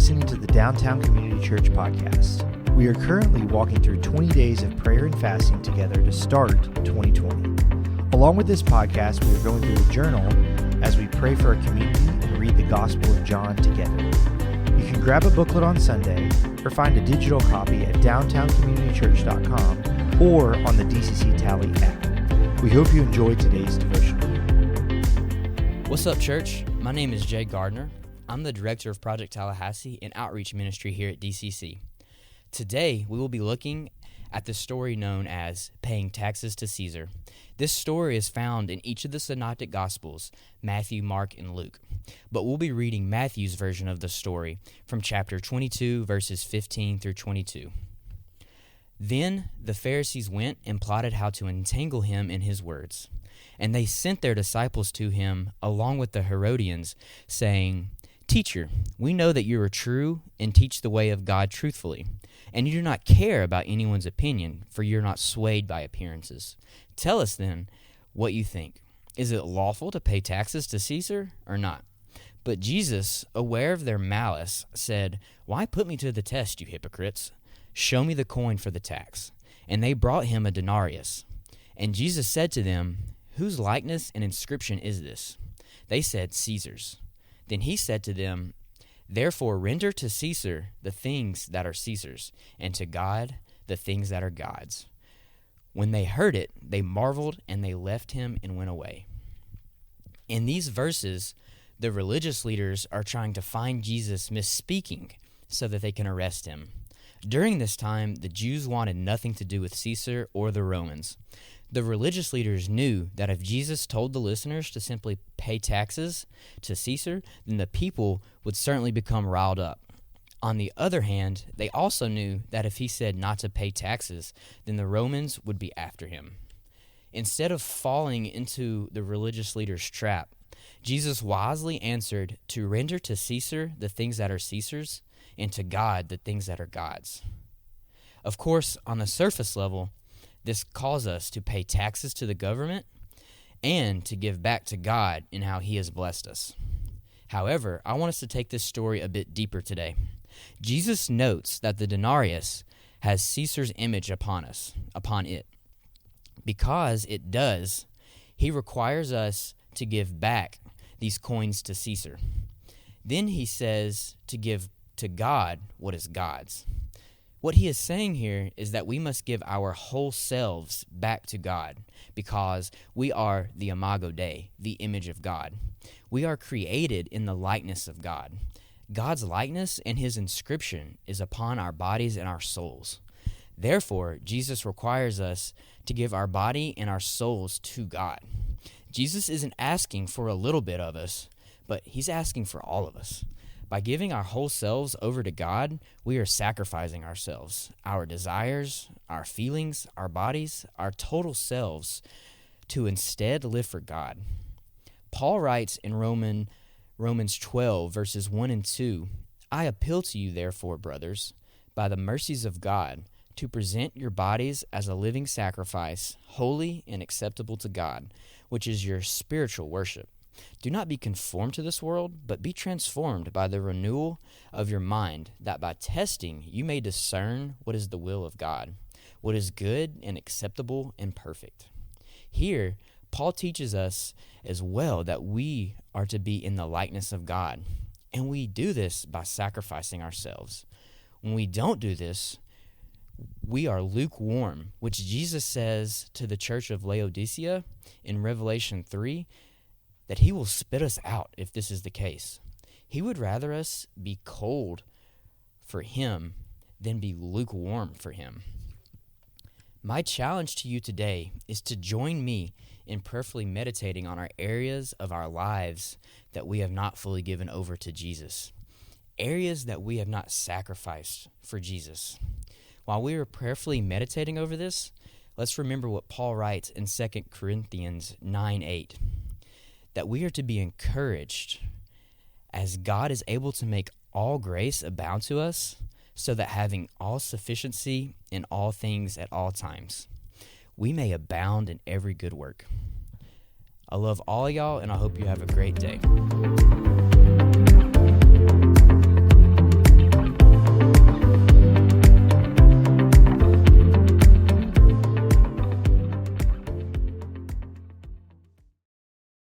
listening to the Downtown Community Church podcast. We are currently walking through 20 days of prayer and fasting together to start 2020. Along with this podcast, we are going through a journal as we pray for our community and read the Gospel of John together. You can grab a booklet on Sunday or find a digital copy at downtowncommunitychurch.com or on the DCC Tally app. We hope you enjoyed today's devotional. What's up, church? My name is Gardiner. I'm the director of Project Tallahassee and Outreach Ministry here at DCC. Today, we will be looking at the story known as Paying Taxes to Caesar. This story is found in each of the Synoptic Gospels, Matthew, Mark, and Luke. But we'll be reading Matthew's version of the story from chapter 22, verses 15 through 22. Then the Pharisees went and plotted how to entangle him in his words. And they sent their disciples to him along with the Herodians, saying, "Teacher, we know that you are true and teach the way of God truthfully, and you do not care about anyone's opinion, for you are not swayed by appearances. Tell us then what you think. Is it lawful to pay taxes to Caesar or not?" But Jesus, aware of their malice, said, "Why put me to the test, you hypocrites? Show me the coin for the tax." And they brought him a denarius. And Jesus said to them, "Whose likeness and inscription is this?" They said, "Caesar's." Then he said to them, "Therefore render to Caesar the things that are Caesar's, and to God the things that are God's." When they heard it, they marveled, and they left him and went away. In these verses, the religious leaders are trying to find Jesus misspeaking so that they can arrest him. During this time, the Jews wanted nothing to do with Caesar or the Romans. The religious leaders knew that if Jesus told the listeners to simply pay taxes to Caesar, then the people would certainly become riled up. On the other hand, they also knew that if he said not to pay taxes, then the Romans would be after him. Instead of falling into the religious leaders' trap, Jesus wisely answered to render to Caesar the things that are Caesar's, and to God the things that are God's. Of course, on the surface level, this calls us to pay taxes to the government and to give back to God in how he has blessed us. However, I want us to take this story a bit deeper today. Jesus notes that the denarius has Caesar's image upon it. Because it does, he requires us to give back these coins to Caesar. Then he says to give to God what is God's. What he is saying here is that we must give our whole selves back to God because we are the imago Dei, the image of God. We are created in the likeness of God. God's likeness and his inscription is upon our bodies and our souls. Therefore, Jesus requires us to give our body and our souls to God. Jesus isn't asking for a little bit of us, but he's asking for all of us. By giving our whole selves over to God, we are sacrificing ourselves, our desires, our feelings, our bodies, our total selves, to instead live for God. Paul writes in Romans 12, verses 1 and 2, "I appeal to you, therefore, brothers, by the mercies of God, to present your bodies as a living sacrifice, holy and acceptable to God, which is your spiritual worship. Do not be conformed to this world, but be transformed by the renewal of your mind, that by testing you may discern what is the will of God, what is good and acceptable and perfect." Here, Paul teaches us as well that we are to be in the likeness of God, and we do this by sacrificing ourselves. When we don't do this, we are lukewarm, which Jesus says to the church of Laodicea in Revelation 3, that he will spit us out if this is the case. He would rather us be cold for him than be lukewarm for him. My challenge to you today is to join me in prayerfully meditating on our areas of our lives that we have not fully given over to Jesus, areas that we have not sacrificed for Jesus. While we are prayerfully meditating over this, let's remember what Paul writes in 2 Corinthians 9:8. That we are to be encouraged as God is able to make all grace abound to us, so that having all sufficiency in all things at all times, we may abound in every good work. I love all y'all, and I hope you have a great day.